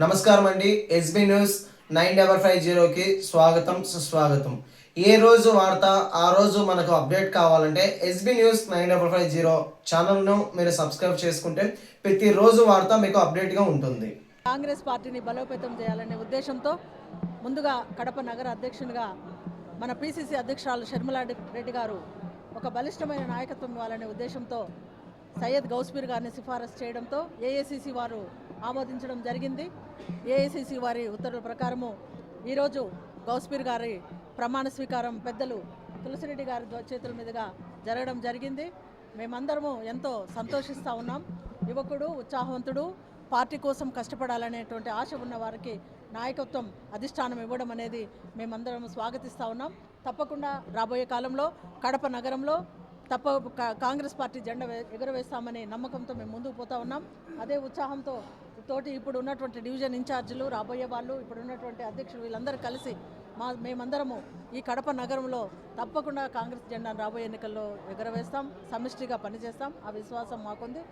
నమస్కారం అండి. SB news 9550కి స్వాగతం సుస్వాగతం. ఏ రోజు వార్త ఆ రోజు మనకు అప్డేట్ కావాలంటే ఎస్బీ న్యూస్ 9550 ఛానల్ను మీరు సబ్స్క్రైబ్ చేసుకుంటే ప్రతిరోజు వార్త మీకు అప్డేట్గా ఉంటుంది. కాంగ్రెస్ పార్టీని బలోపేతం చేయాలనే ఉద్దేశంతో ముందుగా కడప నగర అధ్యక్షునిగా మన పిసిసి అధ్యక్షురాలు షర్మిలా రెడ్డి గారు ఒక బలిష్టమైన నాయకత్వం ఇవ్వాలనే ఉద్దేశంతో సయ్యద్ గౌస్పీర్ గారిని సిఫారసు చేయడంతో ఏఐసిసి వారు ఆమోదించడం జరిగింది. ఏఐసిసి వారి ఉత్తర్వుల ప్రకారము ఈరోజు గౌస్పీర్ గారి ప్రమాణ స్వీకారం పెద్దలు తులసిరెడ్డి గారి చేతుల మీదుగా జరగడం జరిగింది. మేమందరము ఎంతో సంతోషిస్తూ ఉన్నాం. యువకుడు, ఉత్సాహవంతుడు, పార్టీ కోసం కష్టపడాలనేటువంటి ఆశ ఉన్న వారికి నాయకత్వం అధిష్టానం ఇవ్వడం అనేది మేమందరం స్వాగతిస్తూ ఉన్నాం. తప్పకుండా రాబోయే కాలంలో కడప నగరంలో కాంగ్రెస్ పార్టీ జెండా ఎగురవేస్తామనే నమ్మకంతో మేము ముందుకు పోతా ఉన్నాం. అదే ఉత్సాహంతో తోటి ఇప్పుడు ఉన్నటువంటి డివిజన్ ఇన్ఛార్జీలు, రాబోయే వాళ్ళు, ఇప్పుడు ఉన్నటువంటి అధ్యక్షులు వీళ్ళందరూ కలిసి మేమందరము ఈ కడప నగరంలో తప్పకుండా కాంగ్రెస్ జెండాను రాబోయే ఎన్నికల్లో ఎగురవేస్తాం, సమిష్టిగా పనిచేస్తాం. ఆ విశ్వాసం మాకుంది.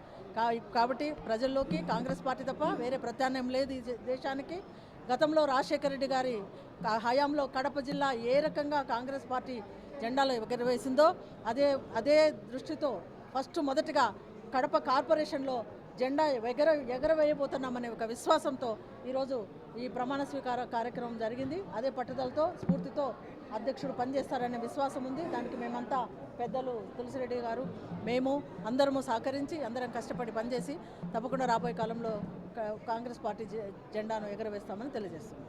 కాబట్టి ప్రజల్లోకి కాంగ్రెస్ పార్టీ తప్ప వేరే ప్రత్యామ్నాయం లేదు ఈ దేశానికి. గతంలో రాజశేఖర రెడ్డి గారి హయాంలో కడప జిల్లా ఏ రకంగా కాంగ్రెస్ పార్టీ జెండాలో ఎగరవేసిందో అదే దృష్టితో మొదటిగా కడప కార్పొరేషన్లో జెండా ఎగరవేయబోతున్నామనే ఒక విశ్వాసంతో ఈరోజు ఈ ప్రమాణ స్వీకార కార్యక్రమం జరిగింది. అదే పట్టుదలతో, స్ఫూర్తితో అధ్యక్షుడు పనిచేస్తారనే విశ్వాసం ఉంది. దానికి మేమంతా పెద్దలు తులసిరెడ్డి గారు, మేము అందరము సహకరించి అందరం కష్టపడి పనిచేసి తప్పకుండా రాబోయే కాలంలో కాంగ్రెస్ పార్టీ జెండాను ఎగరవేస్తామని తెలియజేస్తున్నాం.